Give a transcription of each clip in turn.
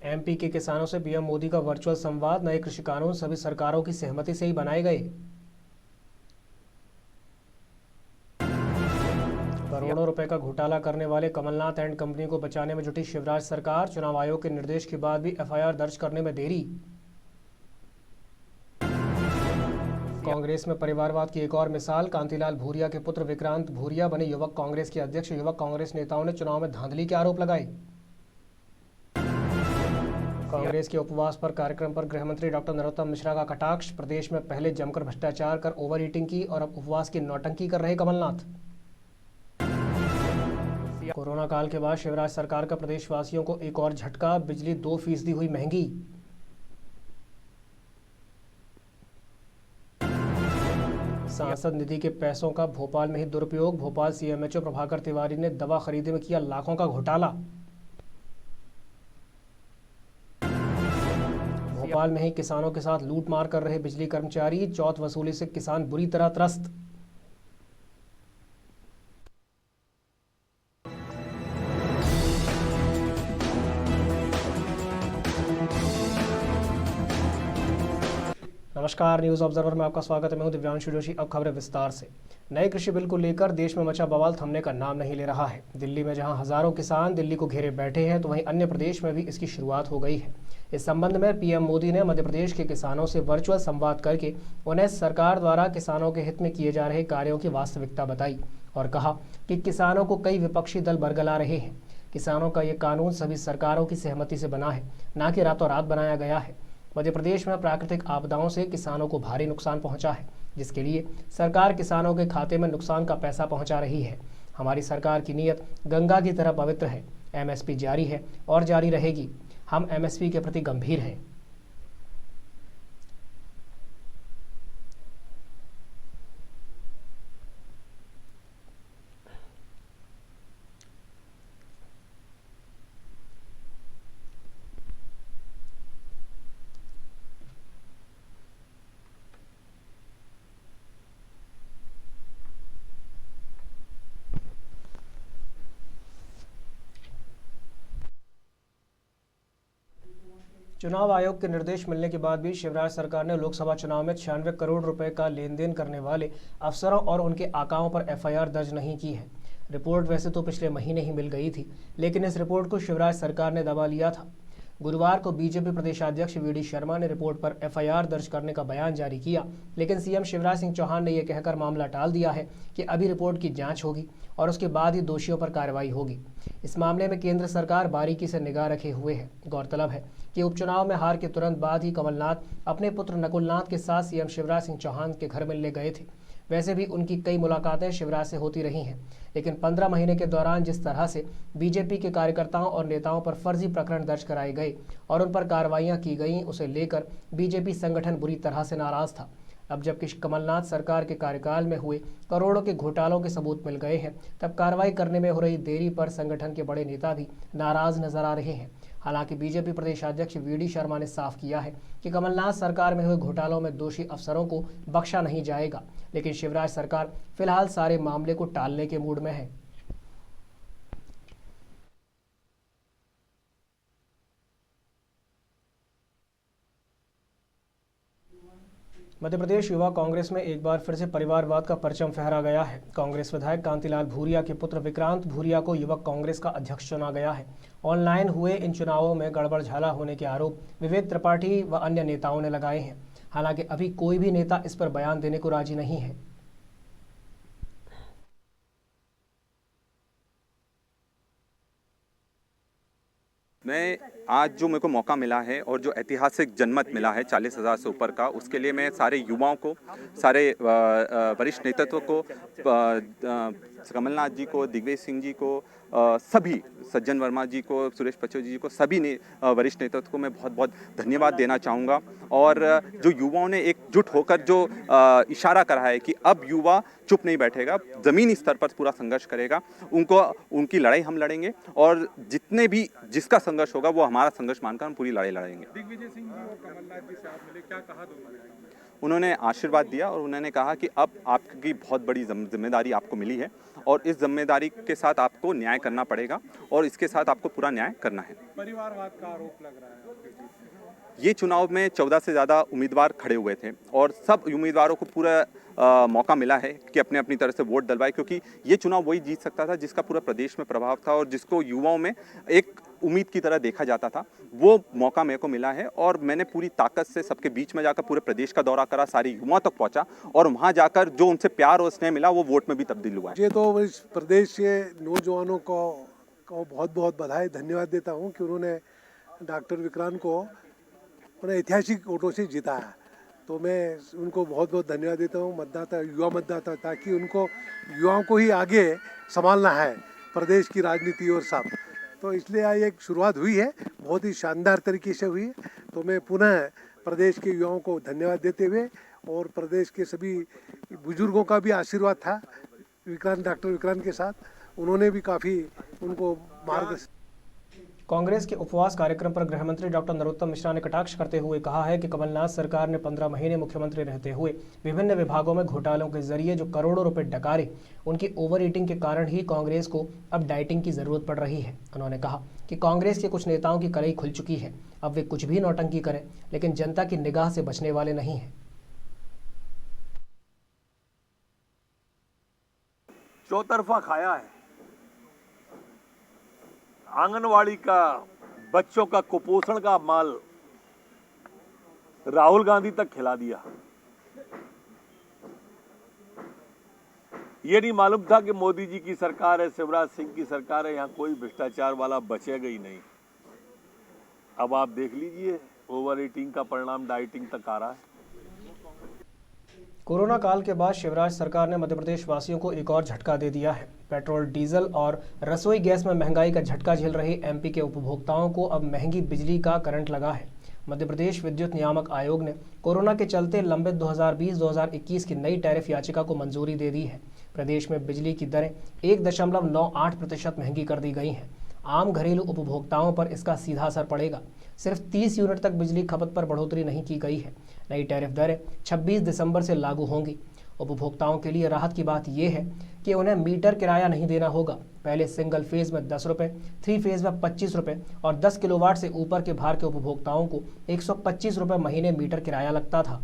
MP के किसानों से पीएम मोदी का वर्चुअल संवाद। नए कृषि कानून सभी सरकारों की सहमति से ही बनाए गए। करोड़ों रुपए का घोटाला करने वाले कमलनाथ एंड कंपनी को बचाने में जुटी शिवराज सरकार। चुनाव आयोग के निर्देश के बाद भी एफआईआर दर्ज करने में देरी। कांग्रेस में परिवारवाद की एक और मिसाल। कांतिलाल भूरिया के पुत्र विक्रांत भूरिया बने युवक कांग्रेस के अध्यक्ष। युवक कांग्रेस नेताओं ने चुनाव में धांधली के आरोप लगाए। कांग्रेस के उपवास पर कार्यक्रम पर गृहमंत्री डॉक्टर नरोत्तम मिश्रा का कटाक्ष। प्रदेश में पहले जमकर भ्रष्टाचार कर ओवर ईटिंग की और अब उपवास की नौटंकी कर रहे कमलनाथ। कोरोना काल के बाद शिवराज सरकार का प्रदेशवासियों को एक और झटका। बिजली 2% हुई महंगी। सांसद निधि के पैसों का भोपाल में ही दुरुपयोग। भोपाल सीएमएचओ प्रभाकर तिवारी ने दवा खरीदने में किया लाखों का घोटाला। भोपाल में ही किसानों के साथ लूटमार कर रहे बिजली कर्मचारी। चौथ वसूली से किसान बुरी तरह त्रस्त। नमस्कार, न्यूज ऑब्जर्वर में आपका स्वागत है। मैं हूं दिव्यांशु जोशी। अब खबरें विस्तार से। नए कृषि बिल को लेकर देश में मचा बवाल थमने का नाम नहीं ले रहा है। दिल्ली में जहां हजारों किसान दिल्ली को घेरे बैठे हैं, तो वहीं अन्य प्रदेश में भी इसकी शुरुआत हो गई है। इस संबंध में पीएम मोदी ने मध्य प्रदेश के किसानों से वर्चुअल संवाद करके उन्हें सरकार द्वारा किसानों के हित में किए जा रहे कार्यों की वास्तविकता बताई और कहा कि किसानों को कई विपक्षी दल बरगला रहे हैं। किसानों का ये कानून सभी सरकारों की सहमति से बना है, न कि रातों रात बनाया गया है। मध्य प्रदेश में प्राकृतिक आपदाओं से किसानों को भारी नुकसान पहुंचा है, जिसके लिए सरकार किसानों के खाते में नुकसान का पैसा पहुंचा रही है। हमारी सरकार की नीयत गंगा की तरह पवित्र है। एमएसपी जारी है और जारी रहेगी। हम एमएसपी के प्रति गंभीर हैं। चुनाव आयोग के निर्देश मिलने के बाद भी शिवराज सरकार ने लोकसभा चुनाव में 96 करोड़ रुपए का लेन देन करने वाले अफसरों और उनके आकाओं पर एफआईआर दर्ज नहीं की है। रिपोर्ट वैसे तो पिछले महीने ही मिल गई थी, लेकिन इस रिपोर्ट को शिवराज सरकार ने दबा लिया था। गुरुवार को बीजेपी प्रदेशाध्यक्ष वीडी शर्मा ने रिपोर्ट पर एफआईआर दर्ज करने का बयान जारी किया, लेकिन सीएम शिवराज सिंह चौहान ने यह कहकर मामला टाल दिया है कि अभी रिपोर्ट की जांच होगी और उसके बाद ही दोषियों पर कार्रवाई होगी। इस मामले में केंद्र सरकार बारीकी से निगाह रखे हुए है। गौरतलब है कि उपचुनाव में हार के तुरंत बाद ही कमलनाथ अपने पुत्र नकुलनाथ के साथ सीएम शिवराज सिंह चौहान के घर मिलने गए थे। वैसे भी उनकी कई मुलाकातें शिवराज से होती रही हैं, लेकिन 15 महीने के दौरान जिस तरह से बीजेपी के कार्यकर्ताओं और नेताओं पर फर्जी प्रकरण दर्ज कराए गए और उन पर कार्रवाइयां की गईं, उसे लेकर बीजेपी संगठन बुरी तरह से नाराज था। अब जबकि कमलनाथ सरकार के कार्यकाल में हुए करोड़ों के घोटालों के सबूत मिल गए हैं, तब कार्रवाई करने में हो रही देरी पर संगठन के बड़े नेता भी नाराज नजर आ रहे हैं। हालांकि बीजेपी प्रदेशाध्यक्ष वीडी शर्मा ने साफ किया है कि कमलनाथ सरकार में हुए घोटालों में दोषी अफसरों को बख्शा नहीं जाएगा, लेकिन शिवराज सरकार फिलहाल सारे मामले को टालने के मूड में है। मध्य प्रदेश युवा कांग्रेस में एक बार फिर से परिवारवाद का परचम फहरा गया है। कांग्रेस विधायक कांतिलाल भूरिया के पुत्र विक्रांत भूरिया को युवक कांग्रेस का अध्यक्ष चुना गया है। ऑनलाइन हुए इन चुनावों में गड़बड़झाला होने के आरोप विवेक त्रिपाठी व अन्य नेताओं ने लगाए हैं। हालांकि अभी कोई भी नेता इस पर बयान देने को राजी नहीं है। मैं आज जो मेरे को मौका मिला है और जो ऐतिहासिक जनमत मिला है 40,000 से ऊपर का, उसके लिए मैं सारे युवाओं को, सारे वरिष्ठ नेतृत्व को, कमलनाथ जी को, दिग्विजय सिंह जी को, सभी सज्जन वर्मा जी को, सुरेश पचौरी जी को, सभी ने वरिष्ठ नेतृत्व को मैं बहुत बहुत धन्यवाद देना चाहूँगा। और जो युवाओं ने एकजुट होकर जो इशारा करा है कि अब युवा चुप नहीं बैठेगा, ज़मीनी स्तर पर पूरा संघर्ष करेगा, उनकी लड़ाई हम लड़ेंगे और जितने भी जिसका संघर्ष होगा वो हमारा संघर्ष मानकर हम पूरी लड़ाई लड़ेंगे। दिग्विजय सिंह जी और कमलनाथ जी से आप मिले, क्या कहा दोनों ने? उन्होंने आशीर्वाद दिया और उन्होंने कहा कि अब आपकी बहुत बड़ी जिम्मेदारी आपको मिली है और इस जिम्मेदारी के साथ आपको न्याय करना पड़ेगा और इसके साथ आपको पूरा न्याय करना है। परिवारवाद का आरोप लग रहा है आपके बीच। ये चुनाव में 14 से ज़्यादा उम्मीदवार खड़े हुए थे और सब उम्मीदवारों को पूरा मौका मिला है कि अपने अपनी तरह से वोट डलवाए, क्योंकि ये चुनाव वही जीत सकता था जिसका पूरा प्रदेश में प्रभाव था और जिसको युवाओं में एक उम्मीद की तरह देखा जाता था। वो मौका मेरे को मिला है और मैंने पूरी ताकत से सबके बीच में जाकर पूरे प्रदेश का दौरा करा, सारी युवाओं तक पहुंचा और वहां जाकर जो उनसे प्यार और स्नेह मिला वो वोट में भी तब्दील हुआ है। ये तो इस प्रदेश के नौजवानों को बहुत बहुत बधाई, धन्यवाद देता हूँ कि उन्होंने डॉक्टर विक्रांत को उन्हें ऐतिहासिक वोटों से जिताया। तो मैं उनको बहुत बहुत धन्यवाद देता हूँ, मतदाता, युवा मतदाता, ताकि उनको युवाओं को ही आगे संभालना है प्रदेश की राजनीति और सब। तो इसलिए आज एक शुरुआत हुई है, बहुत ही शानदार तरीके से हुई है। तो मैं पुनः प्रदेश के युवाओं को धन्यवाद देते हुए और प्रदेश के सभी बुजुर्गों का भी आशीर्वाद था डॉक्टर विक्रांत के साथ, उन्होंने भी काफ़ी उनको मार्गदर्शन। कांग्रेस के उपवास कार्यक्रम पर गृह मंत्री डॉक्टर नरोत्तम मिश्रा ने कटाक्ष करते हुए कहा है कि कमलनाथ सरकार ने 15 महीने मुख्यमंत्री रहते हुए विभिन्न विभागों में घोटालों के जरिए जो करोड़ों रुपए डकारे, उनकी ओवर ईटिंग के कारण ही कांग्रेस को अब डाइटिंग की जरूरत पड़ रही है। उन्होंने कहा कि कांग्रेस के कुछ नेताओं की कलई खुल चुकी है, अब वे कुछ भी नौटंकी करें लेकिन जनता की निगाह से बचने वाले नहीं हैं। चौतरफा खाया है, आंगनवाड़ी का, बच्चों का कुपोषण का माल राहुल गांधी तक खिला दिया। ये नहीं मालूम था कि मोदी जी की सरकार है, शिवराज सिंह की सरकार है, यहां कोई भ्रष्टाचार वाला बचेगा ही नहीं। अब आप देख लीजिए, ओवर ईटिंग का परिणाम डाइटिंग तक आ रहा है। कोरोना काल के बाद शिवराज सरकार ने मध्य प्रदेश वासियों को एक और झटका दे दिया है। पेट्रोल, डीजल और रसोई गैस में महंगाई का झटका झेल रहे एमपी के उपभोक्ताओं को अब महंगी बिजली का करंट लगा है। मध्य प्रदेश विद्युत नियामक आयोग ने कोरोना के चलते लंबित 2020-2021 की नई टैरिफ याचिका को मंजूरी दे दी है। प्रदेश में बिजली की दरें 1.98% महंगी कर दी गई हैं। आम घरेलू उपभोक्ताओं पर इसका सीधा असर पड़ेगा। सिर्फ 30 यूनिट तक बिजली खपत पर बढ़ोतरी नहीं की गई है। नई टैरिफ दरें 26 दिसंबर से लागू होंगी। उपभोक्ताओं के लिए राहत की बात यह है कि उन्हें मीटर किराया नहीं देना होगा। पहले सिंगल फेज में 10 रुपये, 3 फेज में 25 रुपये और 10 किलोवाट से ऊपर के भार के उपभोक्ताओं को 125 रुपये महीने मीटर किराया लगता था।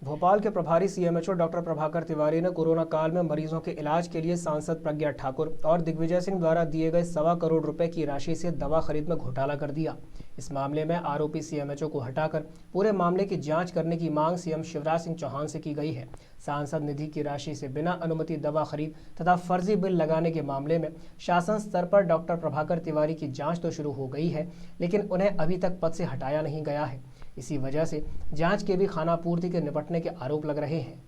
भोपाल के प्रभारी सीएमएचओ डॉक्टर प्रभाकर तिवारी ने कोरोना काल में मरीजों के इलाज के लिए सांसद प्रज्ञा ठाकुर और दिग्विजय सिंह द्वारा दिए गए 1.25 करोड़ रुपए की राशि से दवा खरीद में घोटाला कर दिया। इस मामले में आरोपी सीएमएचओ को हटाकर पूरे मामले की जांच करने की मांग सीएम शिवराज सिंह चौहान से की गई है। सांसद निधि की राशि से बिना अनुमति दवा खरीद तथा फर्जी बिल लगाने के मामले में शासन स्तर पर डॉक्टर प्रभाकर तिवारी की जाँच तो शुरू हो गई है, लेकिन उन्हें अभी तक पद से हटाया नहीं गया है। इसी वजह से जांच के भी खानापूर्ति के निपटने के आरोप लग रहे हैं।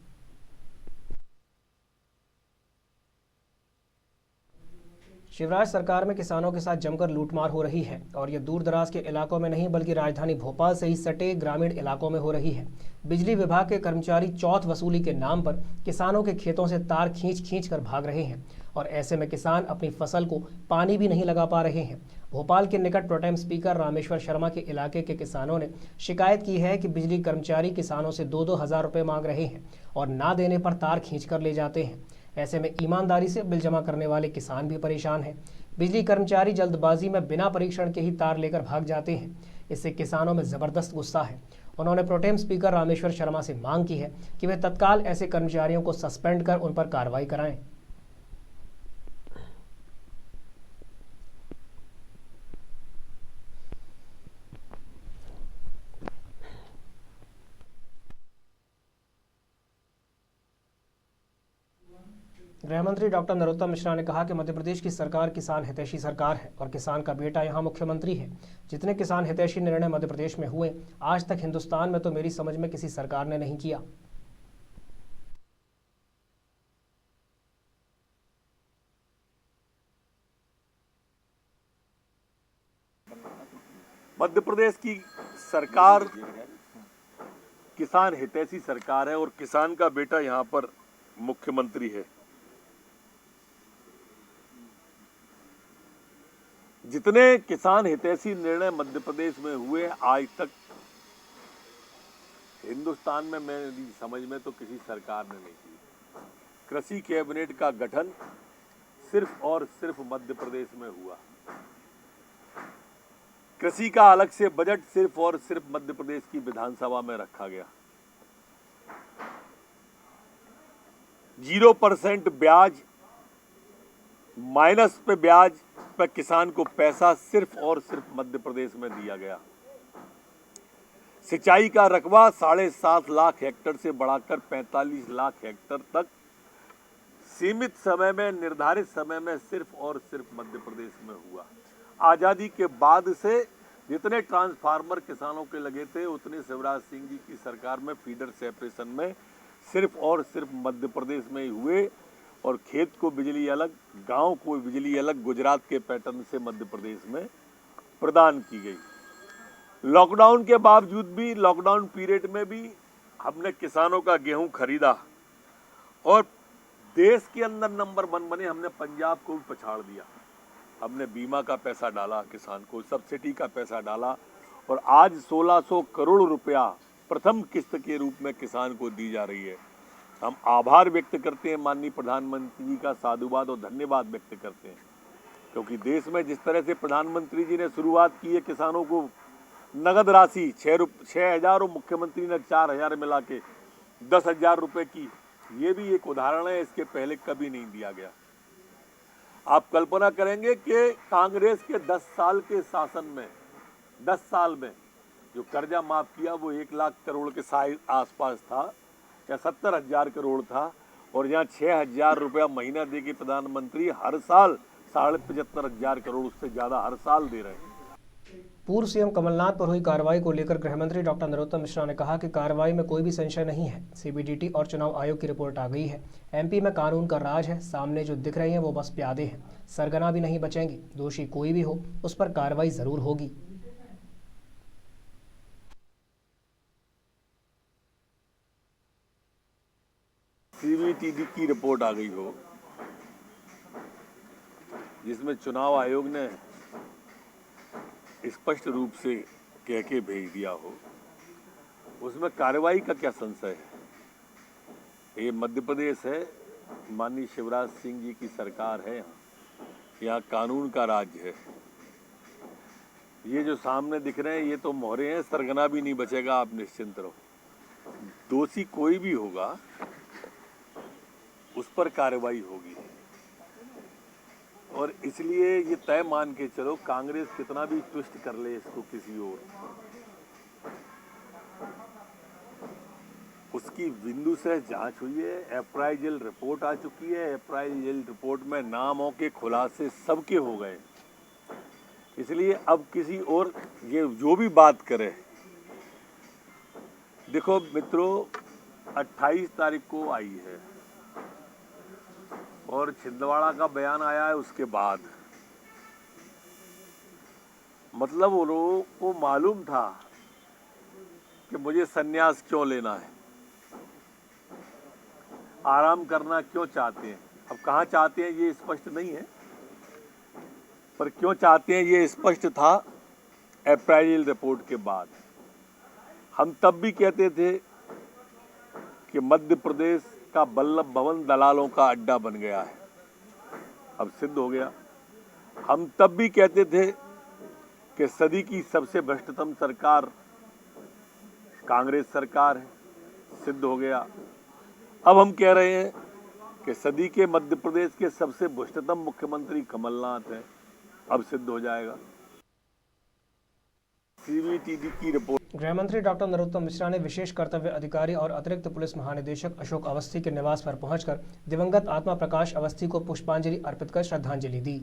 शिवराज सरकार में किसानों के साथ जमकर लूटमार हो रही है और ये दूर दराज के इलाकों में नहीं बल्कि राजधानी भोपाल से ही सटे ग्रामीण इलाकों में हो रही है। बिजली विभाग के कर्मचारी चौथ वसूली के नाम पर किसानों के खेतों से तार खींच कर भाग रहे हैं और ऐसे में किसान अपनी फसल को पानी भी नहीं लगा पा रहे हैं। भोपाल के निकट प्रोटेम स्पीकर रामेश्वर शर्मा के इलाके के किसानों ने शिकायत की है कि बिजली कर्मचारी किसानों से 2-2 हज़ार रुपये मांग रहे हैं और ना देने पर तार खींचकर ले जाते हैं। ऐसे में ईमानदारी से बिल जमा करने वाले किसान भी परेशान हैं। बिजली कर्मचारी जल्दबाजी में बिना परीक्षण के ही तार लेकर भाग जाते हैं। इससे किसानों में जबरदस्त गुस्सा है। उन्होंने प्रोटेम स्पीकर रामेश्वर शर्मा से मांग की है कि वे तत्काल ऐसे कर्मचारियों को सस्पेंड कर उन पर कार्रवाई कराएं। गृहमंत्री डॉक्टर नरोत्तम मिश्रा ने कहा कि मध्य प्रदेश की सरकार किसान हितैषी सरकार है और किसान का बेटा यहां मुख्यमंत्री है। जितने किसान हितैषी निर्णय मध्य प्रदेश में हुए, आज तक हिंदुस्तान में तो मेरी समझ में किसी सरकार ने नहीं किया। मध्य प्रदेश की सरकार किसान हितैषी सरकार है और किसान का बेटा यहां पर मुख्यमंत्री है। जितने किसान हितैषी निर्णय मध्य प्रदेश में हुए आज तक हिंदुस्तान में मेरी समझ में तो किसी सरकार ने नहीं की। कृषि कैबिनेट का गठन सिर्फ और सिर्फ मध्य प्रदेश में हुआ। कृषि का अलग से बजट सिर्फ और सिर्फ मध्य प्रदेश की विधानसभा में रखा गया। 0% ब्याज, माइनस पे ब्याज पर किसान को पैसा सिर्फ और सिर्फ मध्य प्रदेश में दिया गया। सिंचाई का रकबा 7.5 लाख हेक्टेयर से बढ़ाकर 45 लाख हेक्टेयर तक सीमित समय में, निर्धारित समय में सिर्फ और सिर्फ मध्य प्रदेश में हुआ। आजादी के बाद से जितने ट्रांसफार्मर किसानों के लगे थे उतने शिवराज सिंह जी की सरकार में फीडर सेपरेशन में सिर्फ और सिर्फ मध्य प्रदेश में ही हुए। और खेत को बिजली अलग, गांव को बिजली अलग गुजरात के पैटर्न से मध्य प्रदेश में प्रदान की गई। लॉकडाउन के बावजूद भी, लॉकडाउन पीरियड में भी हमने किसानों का गेहूं खरीदा और देश के अंदर नंबर 1 बने। हमने पंजाब को भी पछाड़ दिया। हमने बीमा का पैसा डाला किसान को, सब्सिडी का पैसा डाला और आज 1600 करोड़ रुपया प्रथम किस्त के रूप में किसान को दी जा रही है। हम आभार व्यक्त करते हैं माननीय प्रधानमंत्री जी का, साधुवाद और धन्यवाद व्यक्त करते हैं, क्योंकि देश में जिस तरह से प्रधानमंत्री जी ने शुरुआत की है किसानों को नगद राशि 6,000 और मुख्यमंत्री ने 4,000 मिला के 10,000 रुपये की, ये भी एक उदाहरण है। इसके पहले कभी नहीं दिया गया। आप कल्पना करेंगे कि कांग्रेस के 10 साल के शासन में, 10 साल में जो कर्जा माफ किया वो 1 लाख करोड़ के आसपास था या 70,000 करोड़ था, और यहाँ 6,000 रुपया महीना दे के प्रधानमंत्री हर साल 75,500 करोड़, उससे ज्यादा हर साल दे रहे हैं। पूर्व सीएम कमलनाथ पर हुई कार्रवाई को लेकर गृहमंत्री डॉक्टर नरोत्तम मिश्रा ने कहा कि कार्रवाई में कोई भी संशय नहीं है। सीबीडीटी और चुनाव आयोग की रिपोर्ट आ गई है। एमपी में कानून का राज है। सामने जो दिख रहे हैं वो बस प्यादे हैं, सरगना भी नहीं बचेंगे। दोषी कोई भी हो उस पर कार्रवाई जरूर होगी। सीबीडीटी की रिपोर्ट आ गई हो जिसमें चुनाव आयोग ने स्पष्ट रूप से कह के भेज दिया हो, उसमें कार्रवाई का क्या संशय है। ये मध्य प्रदेश है, माननीय शिवराज सिंह जी की सरकार है, यहाँ कानून का राज्य है। ये जो सामने दिख रहे हैं ये तो मोहरे हैं, सरगना भी नहीं बचेगा, आप निश्चिंत रहो। दोषी कोई भी होगा उस पर कार्रवाई होगी। और इसलिए ये तय मान के चलो, कांग्रेस कितना भी ट्विस्ट कर ले इसको किसी और, उसकी बिंदु से जांच हुई है। अप्राइजल रिपोर्ट आ चुकी है। अप्राइजल रिपोर्ट में नामों के खुलासे सबके हो गए। इसलिए अब किसी और ये जो भी बात करे, देखो मित्रों 28 तारीख को आई है और छिंदवाड़ा का बयान आया है उसके बाद। मतलब वो लोगों को मालूम था कि मुझे संन्यास क्यों लेना है, आराम करना क्यों चाहते हैं। अब कहाँ चाहते हैं ये स्पष्ट नहीं है, पर क्यों चाहते हैं ये स्पष्ट था अप्राइजल रिपोर्ट के बाद। हम तब भी कहते थे कि मध्य प्रदेश का वल्लभ भवन दलालों का अड्डा बन गया है, अब सिद्ध हो गया। हम तब भी कहते थे कि सदी की सबसे भ्रष्टतम सरकार कांग्रेस सरकार है, सिद्ध हो गया। अब हम कह रहे हैं कि सदी के मध्य प्रदेश के सबसे भ्रष्टतम मुख्यमंत्री कमलनाथ हैं, अब सिद्ध हो जाएगा। सीबीडीटी की रिपोर्ट। गृहमंत्री डॉक्टर नरोत्तम मिश्रा ने विशेष कर्तव्य अधिकारी और अतिरिक्त पुलिस महानिदेशक अशोक अवस्थी के निवास पर पहुंचकर दिवंगत आत्मा प्रकाश अवस्थी को पुष्पांजलि अर्पित कर श्रद्धांजलि दी।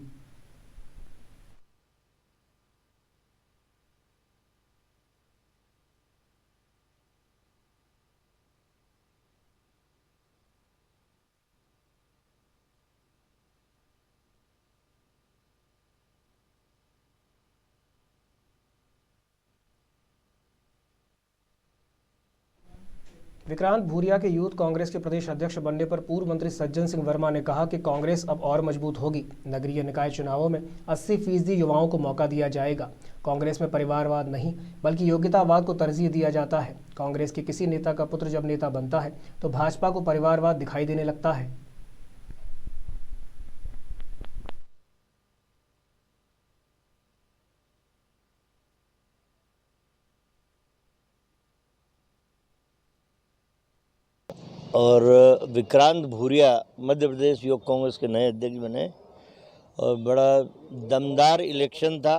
विक्रांत भूरिया के यूथ कांग्रेस के प्रदेश अध्यक्ष बनने पर पूर्व मंत्री सज्जन सिंह वर्मा ने कहा कि कांग्रेस अब और मजबूत होगी। नगरीय निकाय चुनावों में 80% युवाओं को मौका दिया जाएगा। कांग्रेस में परिवारवाद नहीं बल्कि योग्यतावाद को तरजीह दिया जाता है। कांग्रेस के किसी नेता का पुत्र जब नेता बनता है तो भाजपा को परिवारवाद दिखाई देने लगता है। और विक्रांत भूरिया मध्य प्रदेश युवक कांग्रेस के नए अध्यक्ष बने और बड़ा दमदार इलेक्शन था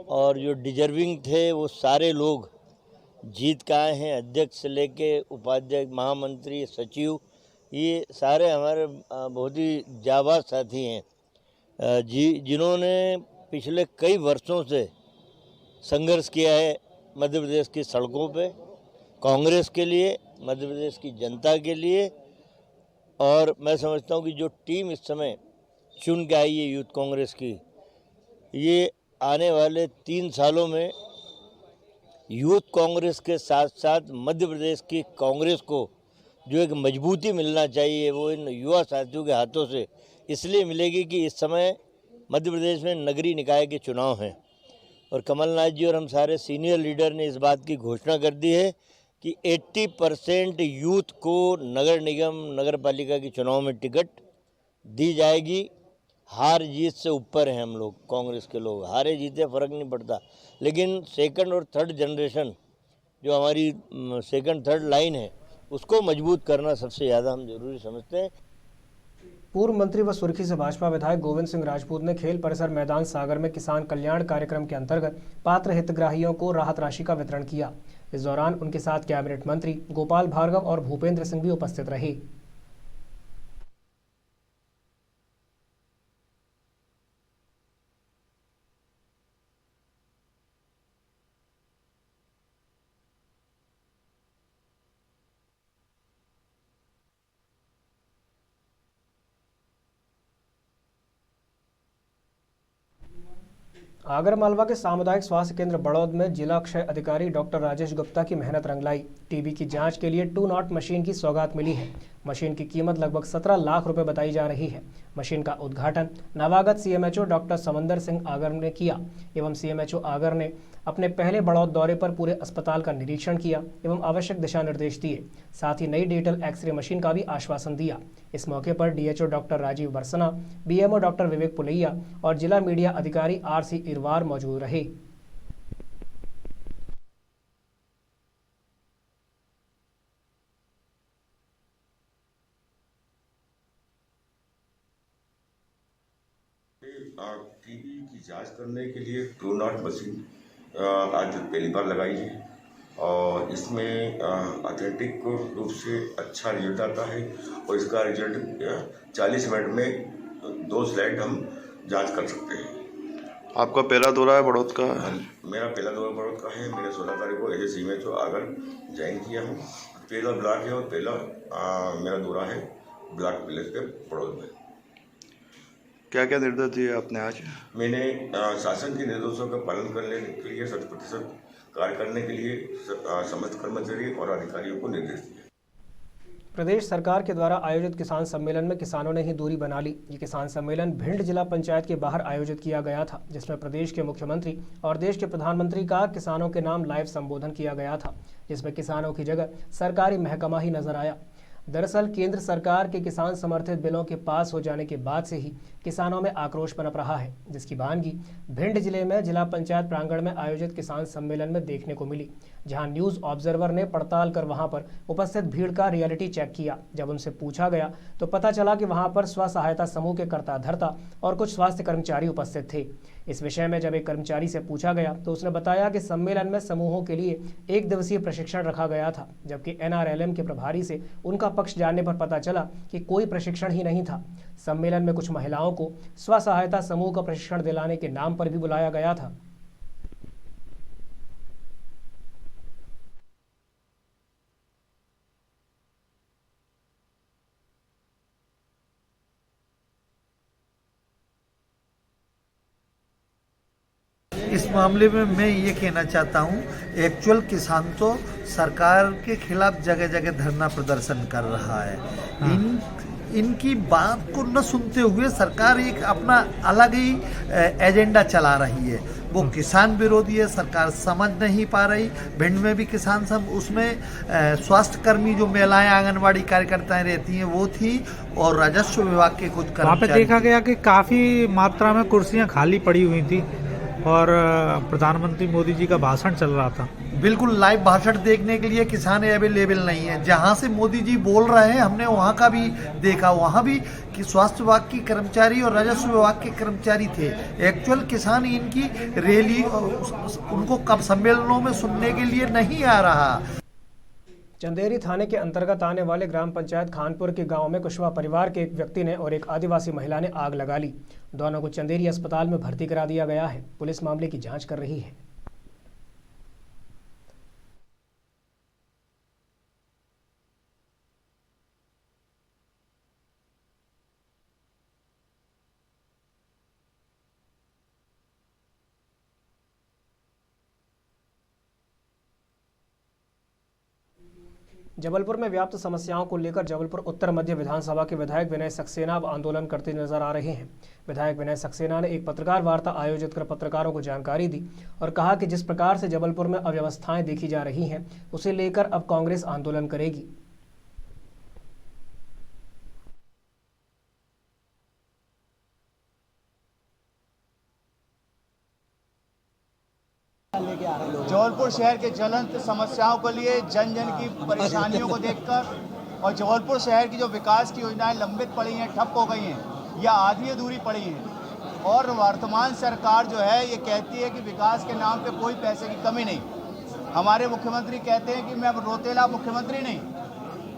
और जो डिजर्विंग थे वो सारे लोग जीत के आए हैं। अध्यक्ष से लेके उपाध्यक्ष, महामंत्री, सचिव, ये सारे हमारे बहुत ही जाबाज साथी हैं जिन्होंने पिछले कई वर्षों से संघर्ष किया है मध्य प्रदेश की सड़कों पे कांग्रेस के लिए, मध्य प्रदेश की जनता के लिए। और मैं समझता हूँ कि जो टीम इस समय चुन के आई है यूथ कांग्रेस की, ये आने वाले 3 सालों में यूथ कांग्रेस के साथ साथ मध्य प्रदेश की कांग्रेस को जो एक मजबूती मिलना चाहिए वो इन युवा साथियों के हाथों से इसलिए मिलेगी कि इस समय मध्य प्रदेश में नगरीय निकाय के चुनाव हैं और कमलनाथ जी और हम सारे सीनियर लीडर ने इस बात की घोषणा कर दी है कि 80% यूथ को नगर निगम, नगर पालिका के चुनाव में टिकट दी जाएगी। हार जीत से ऊपर हैं हम लोग, कांग्रेस के लोग, हारे जीते फ़र्क नहीं पड़ता, लेकिन सेकंड और थर्ड जनरेशन जो हमारी सेकंड थर्ड लाइन है उसको मजबूत करना सबसे ज़्यादा हम जरूरी समझते हैं। पूर्व मंत्री व सुर्खी से भाजपा विधायक गोविंद सिंह राजपूत ने खेल परिसर मैदान सागर में किसान कल्याण कार्यक्रम के अंतर्गत पात्र हितग्राहियों को राहत राशि का वितरण किया। इस दौरान उनके साथ कैबिनेट मंत्री गोपाल भार्गव और भूपेंद्र सिंह भी उपस्थित रहे। आगर मालवा के सामुदायिक स्वास्थ्य केंद्र बड़ौद में जिला क्षय अधिकारी डॉक्टर राजेश गुप्ता की मेहनत रंग लाई। टीबी की जांच के लिए 2 नॉट मशीन की सौगात मिली है। मशीन की कीमत लगभग 17 लाख रुपए बताई जा रही है। मशीन का उद्घाटन नवागत सीएमएचओ डॉक्टर समंदर सिंह आगर ने किया एवं सीएमएचओ आगर ने अपने पहले बड़ौद दौरे पर पूरे अस्पताल का निरीक्षण किया एवं आवश्यक दिशा निर्देश दिए। साथ ही नई डिजिटल एक्सरे मशीन का भी आश्वासन दिया। इस मौके पर DHO doctor Rajeev Barsana, BMO doctor Vivek Pulaiya और जिला मीडिया अधिकारी आरसी इरवार मौजूद रहे। टीबी की जांच करने के लिए 2 नॉट मशीन आज पहली बार लगाई है और इसमें ऑथेंटिक रूप से अच्छा रिजल्ट आता है और इसका रिजल्ट 40 मिनट में 2 स्लाइड हम जांच कर सकते हैं। आपका पहला दौरा है बड़ौद का? मेरा पहला दौरा बड़ौद का है। मैंने 16 तारीख को एज सीएमएचओ आगर ज्वाइन किया हूँ। पहला ब्लॉक है और पहला मेरा दौरा है ब्लॉक विलेज के बड़ौद में। क्या क्या निर्देश दिए आपने आज? मैंने शासन के निर्देशों का पालन करने के लिए 100% कार्य करने के लिए समस्त कर्मचारी और अधिकारियों को निर्देश दिए। प्रदेश सरकार के द्वारा आयोजित किसान सम्मेलन में किसानों ने ही दूरी बना ली। ये किसान सम्मेलन भिंड जिला पंचायत के बाहर आयोजित किया गया था, जिसमें प्रदेश के मुख्यमंत्री और देश के प्रधानमंत्री का किसानों के नाम लाइव संबोधन किया गया था, जिसमें किसानों की जगह सरकारी महकमा ही नजर आया। दरअसल केंद्र सरकार के किसान समर्थित बिलों के पास हो जाने के बाद से ही किसानों में आक्रोश पनप रहा है, जिसकी वानगी भिंड जिले में जिला पंचायत प्रांगण में आयोजित किसान सम्मेलन में देखने को मिली, जहां न्यूज ऑब्जर्वर ने पड़ताल कर वहां पर उपस्थित भीड़ का रियलिटी चेक किया। जब उनसे पूछा गया तो पता चला कि वहां पर स्व सहायता समूह के कर्ता धर्ता और कुछ स्वास्थ्य कर्मचारी उपस्थित थे। इस विषय में जब एक कर्मचारी से पूछा गया तो उसने बताया कि सम्मेलन में समूहों के लिए 1 दिवसीय प्रशिक्षण रखा गया था, जबकि NRLM के प्रभारी से उनका पक्ष जानने पर पता चला कि कोई प्रशिक्षण ही नहीं था। सम्मेलन में कुछ महिलाओं को स्व सहायता समूह का प्रशिक्षण दिलाने के नाम पर भी बुलाया गया था। इस मामले में मैं ये कहना चाहता हूँ, एक्चुअल किसान तो सरकार के खिलाफ जगह जगह धरना प्रदर्शन कर रहा है। इनकी बात को न सुनते हुए सरकार एक अपना अलग ही एजेंडा चला रही है। वो किसान विरोधी है, सरकार समझ नहीं पा रही। भिंड में भी किसान सब उसमें स्वास्थ्य कर्मी जो महिलाएं आंगनवाड़ी कार्यकर्ताएं रहती हैं वो थी, और राजस्व विभाग के कुछ कर्मचारी। वहाँ पे देखा गया कि काफ़ी मात्रा में कुर्सियाँ खाली पड़ी हुई थी और प्रधानमंत्री मोदी जी का भाषण चल रहा था। बिल्कुल लाइव भाषण देखने के लिए किसान अवेलेबल नहीं है। जहां से मोदी जी बोल रहे हैं हमने वहां का भी देखा, वहां भी कि स्वास्थ्य विभाग की कर्मचारी और राजस्व विभाग के कर्मचारी थे। एक्चुअल किसान इनकी रैली उनको कब सम्मेलनों में सुनने के लिए नहीं आ रहा। चंदेरी थाने के अंतर्गत आने वाले ग्राम पंचायत खानपुर के गांव में कुशवाहा परिवार के एक व्यक्ति ने और एक आदिवासी महिला ने आग लगा ली। दोनों को चंदेरी अस्पताल में भर्ती करा दिया गया है। पुलिस मामले की जांच कर रही है। जबलपुर में व्याप्त समस्याओं को लेकर जबलपुर उत्तर मध्य विधानसभा के विधायक विनय सक्सेना अब आंदोलन करते नजर आ रहे हैं। विधायक विनय सक्सेना ने एक पत्रकार वार्ता आयोजित कर पत्रकारों को जानकारी दी और कहा कि जिस प्रकार से जबलपुर में अव्यवस्थाएं देखी जा रही हैं, उसे लेकर अब कांग्रेस आंदोलन करेगी। जबलपुर शहर के ज्वलंत समस्याओं को लिए, जन जन की परेशानियों को देखकर और जबलपुर शहर की जो विकास की योजनाएं लंबित पड़ी हैं, ठप हो गई हैं या आधी अधूरी पड़ी हैं, और वर्तमान सरकार जो है ये कहती है कि विकास के नाम पे कोई पैसे की कमी नहीं। हमारे मुख्यमंत्री कहते हैं कि मैं अब रोतेला मुख्यमंत्री नहीं।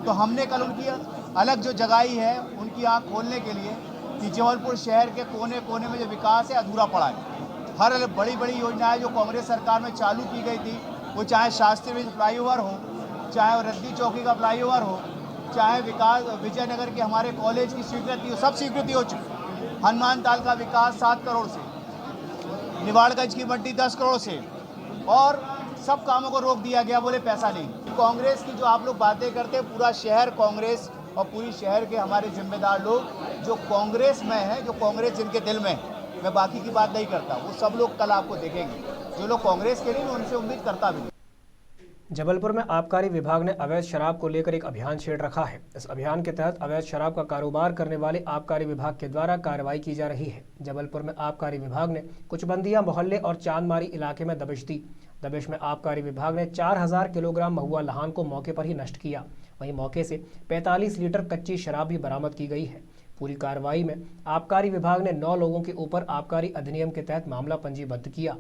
तो हमने कल उनकी अलग जो जगाई है उनकी आँख खोलने के लिए कि जबलपुर शहर के कोने कोने में जो विकास है अधूरा पड़ा है। हर बड़ी बड़ी योजनाएं जो कांग्रेस सरकार में चालू की गई थी, वो चाहे शास्त्री ब्रिज फ्लाईओवर हो, चाहे रद्दी चौकी का फ्लाईओवर हो, चाहे विकास विजयनगर के हमारे कॉलेज की स्वीकृति हो, सब स्वीकृति हो चुकी। हनुमान ताल का विकास 7 करोड़ से, निवाड़गंज की मट्टी 10 करोड़ से, और सब कामों को रोक दिया गया, बोले पैसा नहीं। कांग्रेस की जो आप लोग बातें करते हैं, पूरा शहर कांग्रेस और पूरी शहर के हमारे जिम्मेदार लोग जो कांग्रेस में हैं, जो कांग्रेस जिनके दिल में, मैं बाकी की बात नहीं करता, वो सब लोग कल आपको देखेंगे। जो लोग कांग्रेस के नहीं, उनसे उम्मीद करता भी नहीं। जबलपुर में आबकारी विभाग ने अवैध शराब को लेकर एक अभियान छेड़ रखा है। इस अभियान के तहत अवैध शराब का कारोबार करने वाले आबकारी विभाग के द्वारा कार्रवाई की जा रही है। जबलपुर में आबकारी विभाग ने कुचबंदिया मोहल्ले और चांदमारी इलाके में दबिश दी। दबिश में आबकारी विभाग ने 4000 किलोग्राम महुआ लहान को मौके पर ही नष्ट किया। वहीं मौके से 45 लीटर कच्ची शराब भी बरामद की गई है। पूरी कार्रवाई में आबकारी विभाग ने 9 लोगों के ऊपर आबकारी अधिनियम के तहत मामला पंजीबद्ध किया।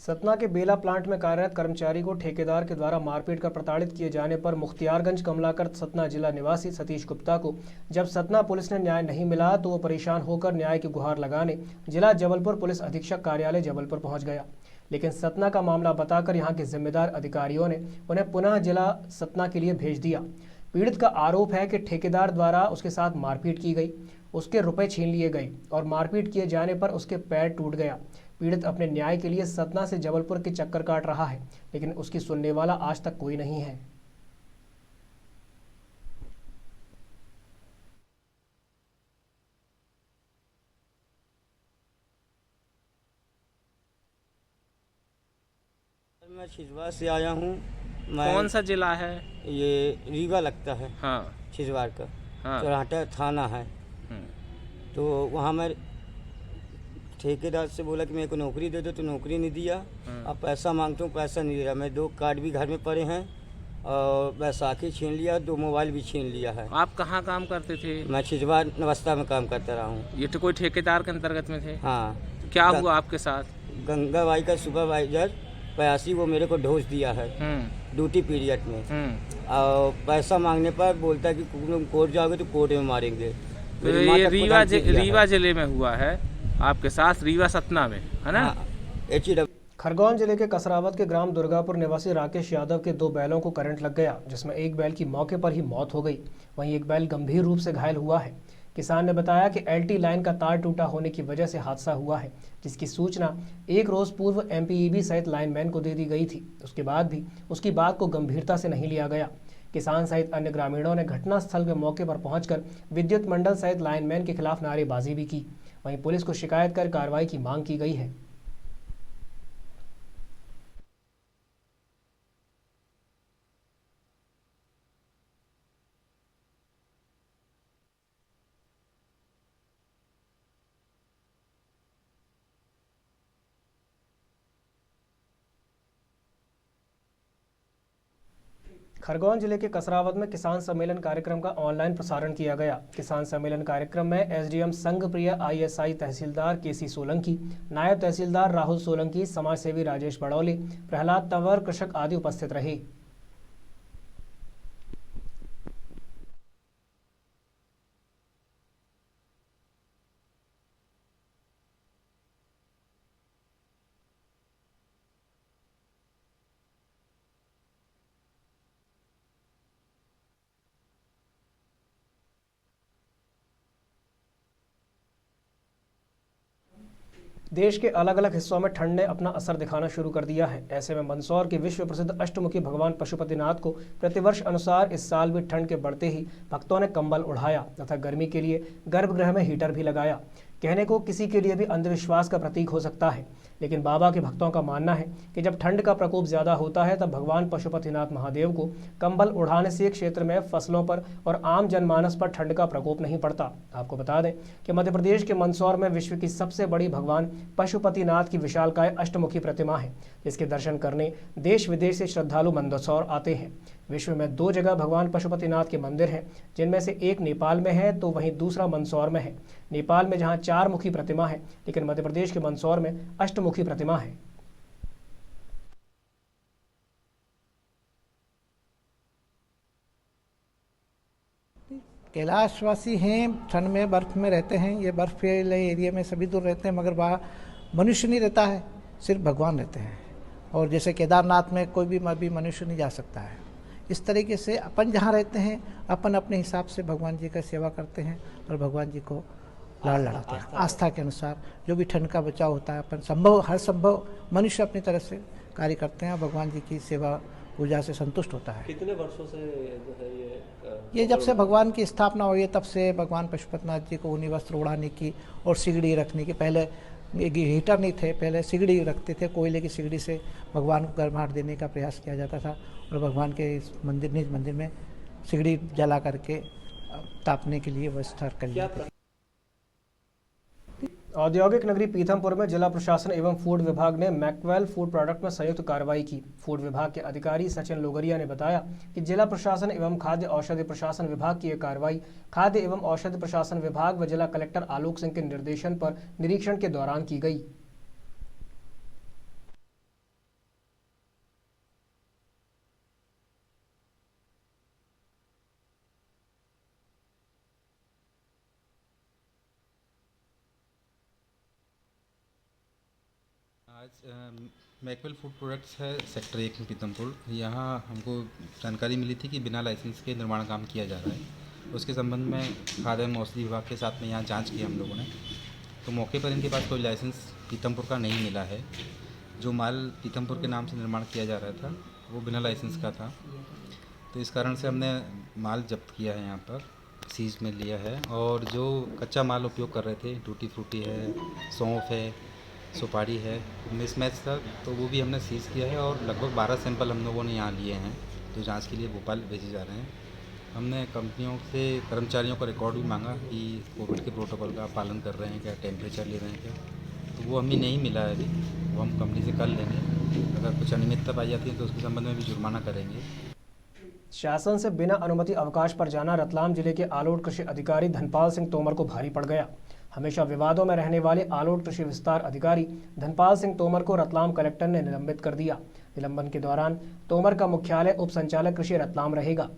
सतना के बेला प्लांट में कार्यरत कर्मचारी को ठेकेदार के द्वारा मारपीट कर प्रताड़ित किए जाने पर मुख्तियारगंज कमलाकर सतना जिला निवासी सतीश गुप्ता को जब सतना पुलिस ने न्याय नहीं मिला तो वो परेशान होकर न्याय की गुहार लगाने जिला जबलपुर पुलिस अधीक्षक कार्यालय जबलपुर पहुंच गया। लेकिन सतना का मामला बताकर यहां के जिम्मेदार अधिकारियों ने उन्हें पुनः जिला सतना के लिए भेज दिया। पीड़ित का आरोप है कि ठेकेदार द्वारा उसके साथ मारपीट की गई, उसके रुपए छीन लिए गए और मारपीट किए जाने पर उसके पैर टूट गया। पीड़ित अपने न्याय के लिए सतना से जबलपुर के चक्कर काट रहा है, लेकिन उसकी सुनने वाला आज तक कोई नहीं है। मैं छिजवार से आया हूँ। कौन सा जिला है? ये रीवा लगता है। हाँ। छिजवार का। हाँ। चौराहा थाना है। तो वहाँ मैं ठेकेदार से बोला कि मेरे को नौकरी दे दो, तो नौकरी नहीं दिया। अब पैसा मांगता हूँ, पैसा नहीं दे रहा। मैं 2 कार्ड भी घर में पड़े हैं और बैसाखी छीन लिया, 2 मोबाइल भी छीन लिया है। आप कहाँ काम करते थे? मैं छिजवार नवस्था में काम करता रहा हूँ। ये तो कोई ठेकेदार के अंतर्गत में थे? हाँ। क्या हुआ आपके साथ? गंगाबाई का सुपरवाइजर 85 वो मेरे को ढोस दिया है ड्यूटी पीरियड में। और पैसा मांगने पर बोलता है कि तुम कोर्ट जाओगे तो कोर्ट में मारेंगे। तो ये रीवा जिले में हुआ है आपके साथ, रीवा सतना में, है ना? हाँ। खरगोन जिले के कसरावत के ग्राम दुर्गापुर निवासी राकेश यादव के 2 बैलों को करंट लग गया, जिसमें एक बैल की मौके पर ही मौत हो गई, वहीं एक बैल गंभीर रूप से घायल हुआ है। किसान ने बताया कि एलटी लाइन का तार टूटा होने की वजह से हादसा हुआ है, जिसकी सूचना एक रोज पूर्व एमपीईबी सहित लाइनमैन को दे दी गई थी। उसके बाद भी उसकी बात को गंभीरता से नहीं लिया गया। किसान सहित अन्य ग्रामीणों ने घटनास्थल के मौके पर पहुंचकर विद्युत मंडल सहित लाइनमैन के खिलाफ नारेबाजी भी की। वहीं पुलिस को शिकायत कर कार्रवाई की मांग की गई है। खरगोन जिले के कसरावत में किसान सम्मेलन कार्यक्रम का ऑनलाइन प्रसारण किया गया। किसान सम्मेलन कार्यक्रम में एसडीएम संघ प्रिय आईएसआई तहसीलदार केसी सोलंकी, नायब तहसीलदार राहुल सोलंकी, समाजसेवी राजेश बड़ौले, प्रहलाद तंवर, कृषक आदि उपस्थित रहे। देश के अलग अलग हिस्सों में ठंड ने अपना असर दिखाना शुरू कर दिया है। ऐसे में मंदसौर के विश्व प्रसिद्ध अष्टमुखी भगवान पशुपतिनाथ को प्रतिवर्ष अनुसार इस साल भी ठंड के बढ़ते ही भक्तों ने कंबल उड़ाया तथा गर्मी के लिए गर्भगृह में हीटर भी लगाया। कहने को किसी के लिए भी अंधविश्वास का प्रतीक हो सकता है, लेकिन बाबा के भक्तों का मानना है कि जब ठंड का प्रकोप ज़्यादा होता है तब भगवान पशुपतिनाथ महादेव को कंबल उड़ाने से क्षेत्र में फसलों पर और आम जनमानस पर ठंड का प्रकोप नहीं पड़ता। आपको बता दें कि मध्य प्रदेश के मंदसौर में विश्व की सबसे बड़ी भगवान पशुपतिनाथ की विशालकाय अष्टमुखी प्रतिमा है, जिसके दर्शन करने देश विदेश से श्रद्धालु मंदसौर आते हैं। विश्व में 2 जगह भगवान पशुपतिनाथ के मंदिर हैं, जिनमें से एक नेपाल में है तो वहीं दूसरा मंदसौर में है। नेपाल में जहां 4 मुखी प्रतिमा है, लेकिन मध्य प्रदेश के मंदसौर में अष्टमुखी प्रतिमा है। कैलाशवासी हैं, ठंड में बर्फ में रहते हैं, ये बर्फ के एरिया में सभी दूर रहते हैं, मगर वहाँ मनुष्य नहीं रहता है, सिर्फ भगवान रहते हैं। और जैसे केदारनाथ में कोई भी मनुष्य नहीं जा सकता है। इस तरीके से अपन जहाँ रहते हैं अपन अपने हिसाब से भगवान जी का सेवा करते हैं और भगवान जी को लाड़ लड़ाते हैं। आस्था के अनुसार जो भी ठंड का बचाव होता है अपन हर संभव मनुष्य अपनी तरफ से कार्य करते हैं और भगवान जी की सेवा पूजा से संतुष्ट होता है। कितने वर्षों से जो है ये जब से भगवान की स्थापना हुई है तब से भगवान पशुपतिनाथ जी को ऊनी वस्त्र उड़ाने की और सिगड़ी रखने की, पहले हीटर नहीं थे, पहले सिगड़ी रखते थे, कोयले की सिगड़ी से भगवान को गर्माहट देने का प्रयास किया जाता था और भगवान के इस निज मंदिर में सिगड़ी जला करके तापने के लिए व्यवस्था कर जाती थी। औद्योगिक नगरी पीथमपुर में जिला प्रशासन एवं फूड विभाग ने मैकवेल फूड प्रोडक्ट में संयुक्त कार्रवाई की। फूड विभाग के अधिकारी सचिन लोगरिया ने बताया कि जिला प्रशासन एवं खाद्य औषधि प्रशासन विभाग की यह कार्रवाई खाद्य एवं औषधि प्रशासन विभाग व जिला कलेक्टर आलोक सिंह के निर्देशन पर निरीक्षण के दौरान की गई। आज मैकवेल फूड प्रोडक्ट्स है सेक्टर 1 में पीतमपुर। यहाँ हमको जानकारी मिली थी कि बिना लाइसेंस के निर्माण काम किया जा रहा है। उसके संबंध में खाद्य एवं औषधि विभाग के साथ में यहाँ जांच की हम लोगों ने, तो मौके पर इनके पास कोई लाइसेंस पीतमपुर का नहीं मिला है। जो माल पीतमपुर के नाम से निर्माण किया जा रहा था वो बिना लाइसेंस का था, तो इस कारण से हमने माल जब्त किया है, यहाँ पर सीज में लिया है। और जो कच्चा माल उपयोग कर रहे थे, टूटी फ्रूटी है, सौंफ है, सुपारी है, मिसमैच था, तो वो भी हमने सीज किया है। और लगभग 12 सैंपल हम लोगों ने यहाँ लिए हैं जो जांच के लिए भोपाल भेजे जा रहे हैं। हमने कंपनियों से कर्मचारियों का रिकॉर्ड भी मांगा कि कोविड के प्रोटोकॉल का पालन कर रहे हैं क्या, टेम्परेचर ले रहे हैं क्या, तो वो हमें नहीं मिला है अभी। वो हम कंपनी से कर लेंगे, अगर कुछ अनियमितता पाई जाती है तो उसके संबंध में भी जुर्माना करेंगे। शासन से बिना अनुमति अवकाश पर जाना रतलाम जिले के आलोट कृषि अधिकारी धनपाल सिंह तोमर को भारी पड़ गया। हमेशा विवादों में रहने वाले आलोट कृषि विस्तार अधिकारी धनपाल सिंह तोमर को रतलाम कलेक्टर ने निलंबित कर दिया। निलंबन के दौरान तोमर का मुख्यालय उप संचालक कृषि रतलाम रहेगा।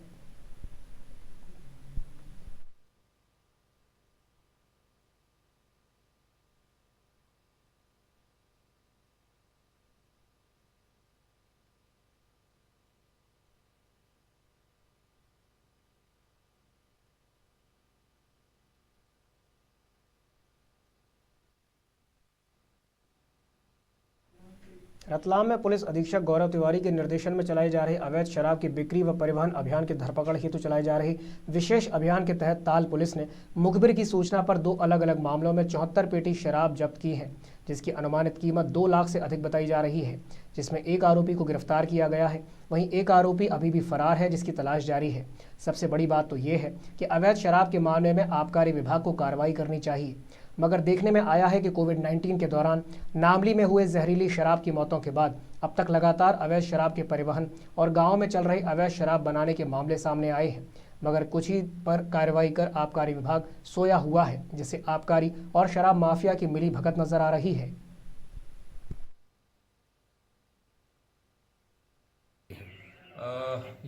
रतलाम में पुलिस अधीक्षक गौरव तिवारी के निर्देशन में चलाए जा रहे अवैध शराब की बिक्री व परिवहन अभियान की धरपकड़ हेतु चलाए जा रहे विशेष अभियान के तहत ताल पुलिस ने मुखबिर की सूचना पर 2 अलग अलग मामलों में 74 पेटी शराब जब्त की है, जिसकी अनुमानित कीमत 2 लाख से अधिक बताई जा रही है, जिसमें एक आरोपी को गिरफ्तार किया गया है। वहीं एक आरोपी अभी भी फरार है, जिसकी तलाश जारी है। सबसे बड़ी बात तो ये है कि अवैध शराब के मामले में आबकारी विभाग को कार्रवाई करनी चाहिए, मगर देखने में आया है कि कोविड-19 के दौरान नामली में हुए जहरीली शराब की मौतों के बाद अब तक लगातार अवैध शराब के परिवहन और गांव में चल रही अवैध शराब बनाने के मामले सामने आए हैं, मगर कुछ ही पर कार्रवाई कर आबकारी विभाग सोया हुआ है, जिससे आबकारी और शराब माफिया की मिली भगत नजर आ रही है।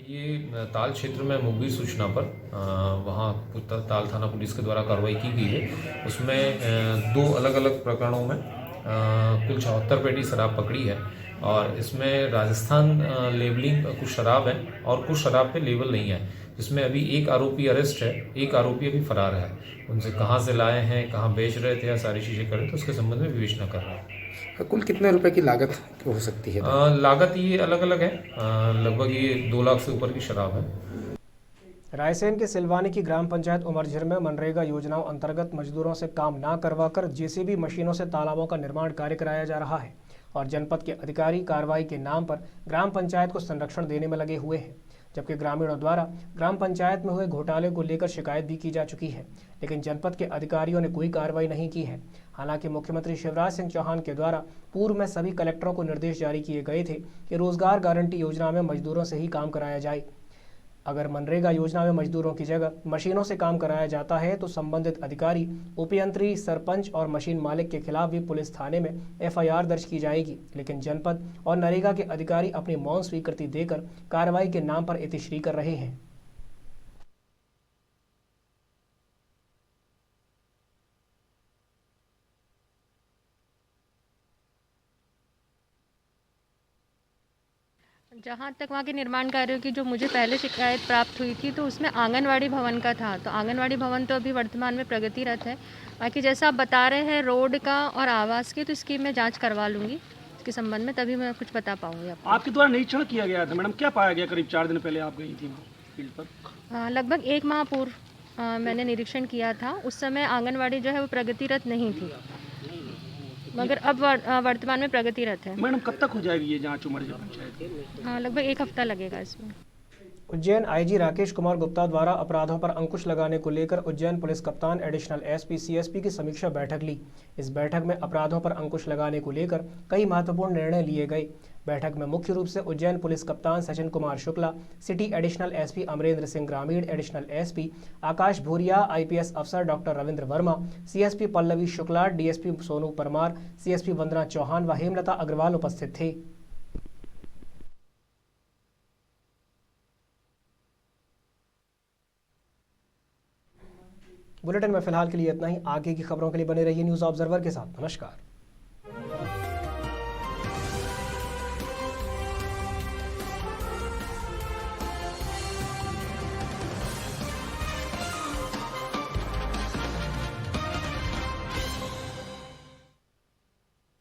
ये ताल क्षेत्र में मुखबिर सूचना पर वहाँ ताल थाना पुलिस के द्वारा कार्रवाई की गई है। उसमें 2 अलग अलग प्रकरणों में कुल 74 पेटी शराब पकड़ी है और इसमें राजस्थान लेबलिंग कुछ शराब है और कुछ शराब पे लेबल नहीं है, जिसमें अभी एक आरोपी अरेस्ट है, एक आरोपी अभी फरार है। उनसे कहाँ से लाए हैं, कहाँ बेच रहे थे या सारी चीज़ें कर रहे थे, उसके संबंध में विवेचना कर रहे हैं। कुल कितने रुपए की लागत हो सकती है? लागत ये अलग अलग है, लगभग ये 2 लाख से ऊपर की शराब है। रायसेन के सिलवानी की ग्राम पंचायत उमरझिर में मनरेगा योजनाओं अंतर्गत मजदूरों से काम ना करवाकर जेसीबी मशीनों से तालाबों का निर्माण कार्य कराया जा रहा है और जनपद के अधिकारी कार्रवाई के नाम पर ग्राम पंचायत को संरक्षण देने में लगे हुए हैं, जबकि ग्रामीणों द्वारा ग्राम पंचायत में हुए घोटाले को लेकर शिकायत भी की जा चुकी है, लेकिन जनपद के अधिकारियों ने कोई कार्रवाई नहीं की है। हालांकि मुख्यमंत्री शिवराज सिंह चौहान के द्वारा पूर्व में सभी कलेक्टरों को निर्देश जारी किए गए थे कि रोजगार गारंटी योजना में मजदूरों से ही काम कराया जाए। अगर मनरेगा योजना में मजदूरों की जगह मशीनों से काम कराया जाता है तो संबंधित अधिकारी, उपयंत्री, सरपंच और मशीन मालिक के खिलाफ भी पुलिस थाने में एफआईआर दर्ज की जाएगी, लेकिन जनपद और नरेगा के अधिकारी अपनी मौन स्वीकृति देकर कार्रवाई के नाम पर इतिश्री कर रहे हैं। जहाँ तक वहाँ के निर्माण कार्यों की जो मुझे पहले शिकायत प्राप्त हुई थी, तो उसमें आंगनवाड़ी भवन का था। तो आंगनवाड़ी भवन तो अभी वर्तमान में प्रगतिरत है। बाकी जैसा आप बता रहे हैं रोड का और आवास की, तो इसकी मैं जांच करवा लूँगी इसके संबंध में, तभी मैं कुछ बता पाऊँगी। आपके द्वारा निरीक्षण किया गया था मैडम, क्या पाया गया? करीब 4 दिन पहले आप गई थी फील्ड पर। लगभग 1 माह पूर्व मैंने निरीक्षण किया था। उस समय आंगनवाड़ी जो है वो प्रगतिरत नहीं थी, मगर अब वर्तमान में प्रगतिरत है। मैडम कब तक हो जाएगी ये जांच उमरझिर पंचायत? लगभग 1 हफ्ता लगेगा इसमें। उज्जैन आईजी राकेश कुमार गुप्ता द्वारा अपराधों पर अंकुश लगाने को लेकर उज्जैन पुलिस कप्तान एडिशनल एसपी सीएसपी की समीक्षा बैठक ली। इस बैठक में अपराधों पर अंकुश लगाने को लेकर कई महत्वपूर्ण निर्णय लिए गए। बैठक में मुख्य रूप से उज्जैन पुलिस कप्तान Sachin Kumar Shukla, city additional SP Amrendra Singh, ग्रामीण additional SP Akash Bhuria, IPS अफसर doctor Ravindra Verma, CSP Pallavi Shukla, DSP Sonu Parmar, CSP Vandana Chauhan व हेमलता अग्रवाल उपस्थित थे। बुलेटिन में फिलहाल के लिए इतना ही। आगे की खबरों के लिए बने रहिए न्यूज़ ऑब्जर्वर के साथ। नमस्कार।